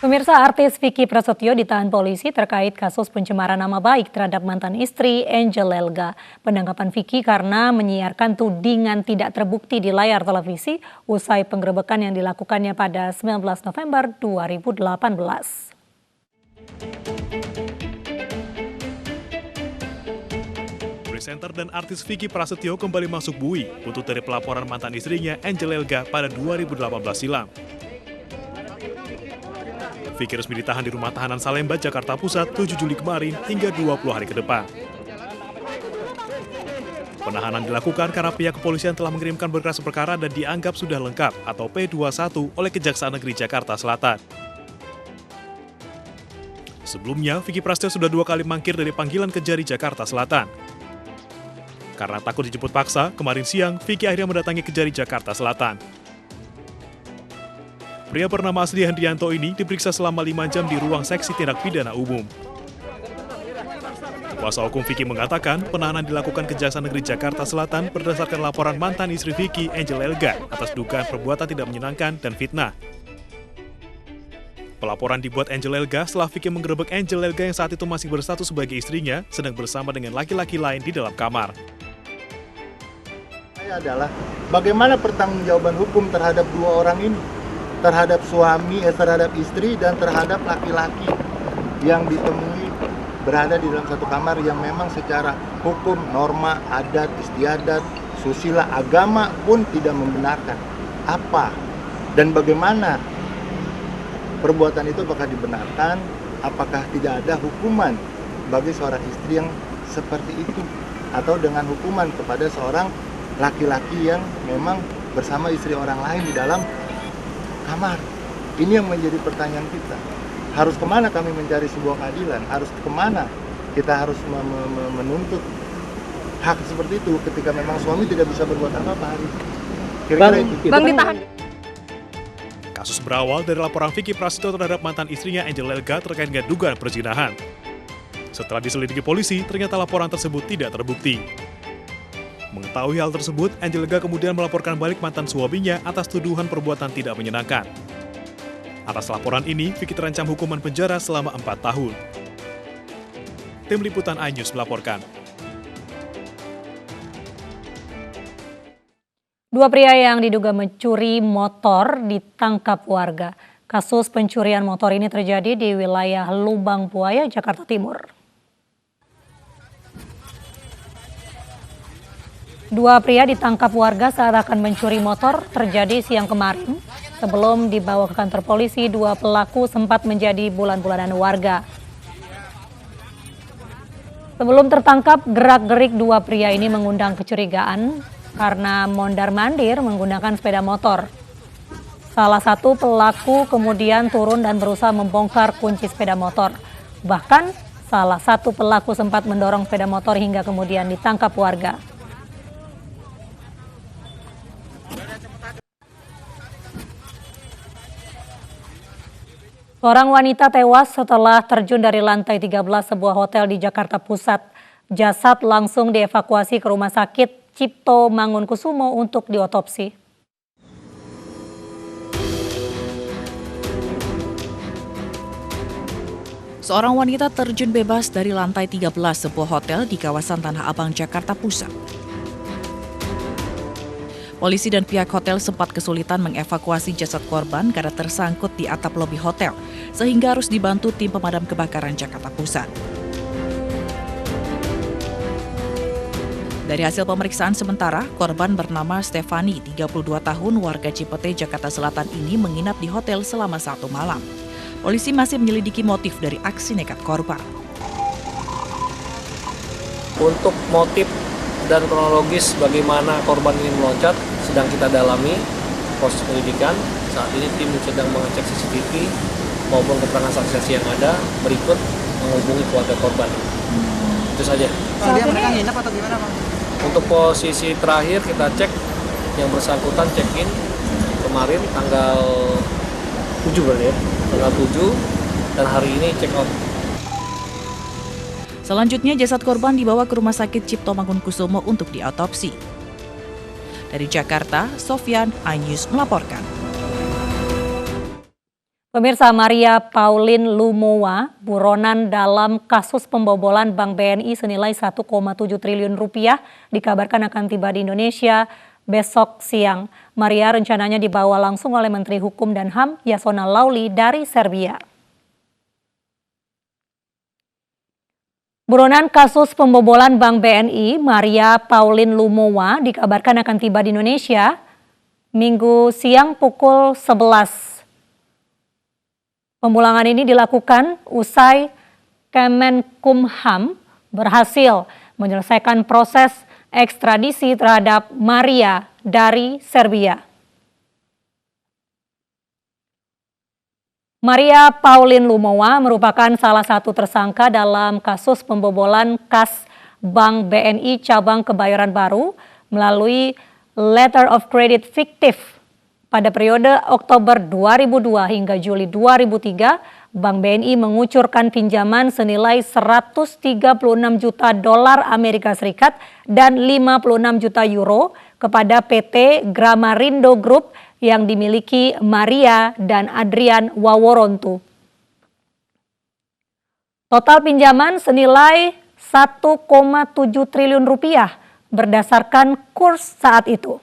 Pemirsa, artis Vicky Prasetyo ditahan polisi terkait kasus pencemaran nama baik terhadap mantan istri Angel Elga. Penangkapan Vicky karena menyiarkan tudingan tidak terbukti di layar televisi usai penggerebekan yang dilakukannya pada 19 November 2018. Presenter dan artis Vicky Prasetyo kembali masuk bui untuk dari pelaporan mantan istrinya Angel Elga pada 2018 silam. Vicky resmi ditahan di Rumah Tahanan Salemba, Jakarta Pusat 7 Juli kemarin hingga 20 hari ke depan. Penahanan dilakukan karena pihak kepolisian telah mengirimkan berkas perkara dan dianggap sudah lengkap atau P21 oleh Kejaksaan Negeri Jakarta Selatan. Sebelumnya, Vicky Prasetyo sudah 2 kali mangkir dari panggilan Kejari Jakarta Selatan. Karena takut dijemput paksa, kemarin siang Vicky akhirnya mendatangi Kejari Jakarta Selatan. Pria bernama asli Hendrianto ini diperiksa selama 5 jam di ruang seksi tindak pidana umum. Kuasa hukum Vicky mengatakan penahanan dilakukan Kejaksaan Negeri Jakarta Selatan berdasarkan laporan mantan istri Vicky, Angel Elga, atas dugaan perbuatan tidak menyenangkan dan fitnah. Pelaporan dibuat Angel Elga setelah Vicky menggerebek Angel Elga yang saat itu masih berstatus sebagai istrinya, sedang bersama dengan laki-laki lain di dalam kamar. Adalah bagaimana pertanggungjawaban hukum terhadap 2 orang ini, terhadap suami, terhadap istri, dan terhadap laki-laki yang ditemui berada di dalam satu kamar yang memang secara hukum, norma, adat, istiadat, susila, agama pun tidak membenarkan. Apa dan bagaimana perbuatan itu apakah dibenarkan, apakah tidak ada hukuman bagi seorang istri yang seperti itu, atau dengan hukuman kepada seorang laki-laki yang memang bersama istri orang lain di dalam kamar. Ini yang menjadi pertanyaan kita. Harus kemana kami mencari sebuah keadilan? Harus kemana kita harus menuntut hak seperti itu ketika memang suami tidak bisa berbuat apa-apa? Kira-kira itu. Bang ditahan. Kasus berawal dari laporan Vicky Prasetyo terhadap mantan istrinya Angel Elga terkait dengan dugaan perzinahan. Setelah diselidiki polisi, ternyata laporan tersebut tidak terbukti. Mengetahui hal tersebut, Angel Elga kemudian melaporkan balik mantan suaminya atas tuduhan perbuatan tidak menyenangkan. Atas laporan ini, Vicky terancam hukuman penjara selama 4 tahun. Tim Liputan iNews melaporkan. 2 pria yang diduga mencuri motor ditangkap warga. Kasus pencurian motor ini terjadi di wilayah Lubang Buaya, Jakarta Timur. 2 pria ditangkap warga saat akan mencuri motor terjadi siang kemarin. Sebelum dibawa ke kantor polisi, 2 pelaku sempat menjadi bulan-bulanan warga. Sebelum tertangkap, gerak-gerik 2 pria ini mengundang kecurigaan karena mondar-mandir menggunakan sepeda motor. Salah satu pelaku kemudian turun dan berusaha membongkar kunci sepeda motor. Bahkan, salah satu pelaku sempat mendorong sepeda motor hingga kemudian ditangkap warga. Seorang wanita tewas setelah terjun dari lantai 13 sebuah hotel di Jakarta Pusat. Jasad langsung dievakuasi ke Rumah Sakit Cipto Mangunkusumo untuk diotopsi. Seorang wanita terjun bebas dari lantai 13 sebuah hotel di kawasan Tanah Abang, Jakarta Pusat. Polisi dan pihak hotel sempat kesulitan mengevakuasi jasad korban karena tersangkut di atap lobi hotel, sehingga harus dibantu tim pemadam kebakaran Jakarta Pusat. Dari hasil pemeriksaan sementara, korban bernama Stefani, 32 tahun, warga Cipete, Jakarta Selatan ini menginap di hotel selama 1 malam. Polisi masih menyelidiki motif dari aksi nekat korban. Untuk motif dan kronologis bagaimana korban ini meloncat sedang kita dalami proses penyelidikan. Saat ini tim sedang mengecek CCTV maupun keterangan saksi-saksi yang ada. Berikut menghubungi keluarga korban. Itu saja. Dia mereka nginep atau gimana, Bang? Untuk posisi terakhir kita cek yang bersangkutan check-in kemarin tanggal 7 berarti ya. Tanggal 7 dan hari ini check out. Selanjutnya, jasad korban dibawa ke Rumah Sakit Cipto Mangunkusumo untuk diotopsi. Dari Jakarta, Sofyan, iNews melaporkan. Pemirsa, Maria Pauline Lumowa, buronan dalam kasus pembobolan Bank BNI senilai 1,7 triliun rupiah dikabarkan akan tiba di Indonesia besok siang. Maria rencananya dibawa langsung oleh Menteri Hukum dan HAM Yasona Lawli dari Serbia. Buronan kasus pembobolan Bank BNI, Maria Pauline Lumowa, dikabarkan akan tiba di Indonesia Minggu siang pukul 11. Pemulangan ini dilakukan usai Kemenkumham berhasil menyelesaikan proses ekstradisi terhadap Maria dari Serbia. Maria Pauline Lumowa merupakan salah satu tersangka dalam kasus pembobolan kas Bank BNI cabang Kebayoran Baru melalui letter of credit fiktif. Pada periode Oktober 2002 hingga Juli 2003, Bank BNI mengucurkan pinjaman senilai 136 juta dolar Amerika Serikat dan 56 juta euro kepada PT Gramarindo Group yang dimiliki Maria dan Adrian Waworontu. Total pinjaman senilai 1,7 triliun rupiah berdasarkan kurs saat itu.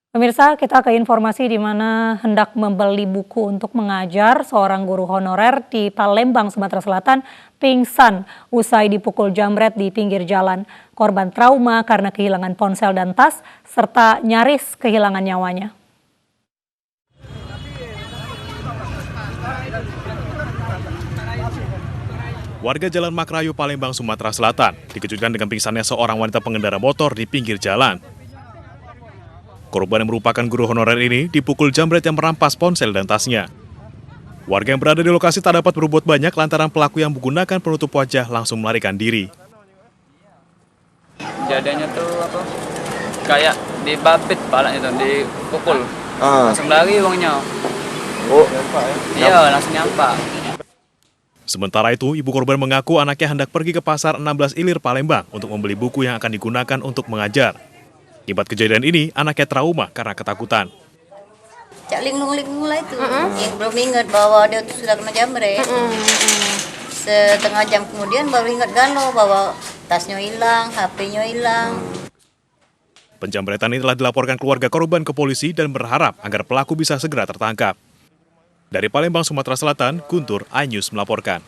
Pemirsa, kita ke informasi di mana hendak membeli buku untuk mengajar, seorang guru honorer di Palembang, Sumatera Selatan pingsan usai dipukul jambret di pinggir jalan. Korban trauma karena kehilangan ponsel dan tas serta nyaris kehilangan nyawanya. Warga Jalan Makrayu, Palembang, Sumatera Selatan dikejutkan dengan pingsannya seorang wanita pengendara motor di pinggir jalan. Korban yang merupakan guru honorer ini dipukul jambret yang merampas ponsel dan tasnya. Warga yang berada di lokasi tak dapat berbuat banyak lantaran pelaku yang menggunakan penutup wajah langsung melarikan diri. Kejadiannya tuh apa? Kayak dibabit palanya itu, dipukul. Langsung lari uangnya. Oh, Iya, langsung nyampak. Sementara itu, ibu korban mengaku anaknya hendak pergi ke pasar 16 Ilir Palembang untuk membeli buku yang akan digunakan untuk mengajar. Akibat kejadian ini, anaknya trauma karena ketakutan. Cak linglung lah itu, yang belum ingat bahwa dia tuh sudah kena jambret. Setengah jam kemudian baru ingat galau bahwa tasnya hilang, HP-nya hilang. Penjambretan ini telah dilaporkan keluarga korban ke polisi dan berharap agar pelaku bisa segera tertangkap. Dari Palembang, Sumatera Selatan, Guntur, iNews melaporkan.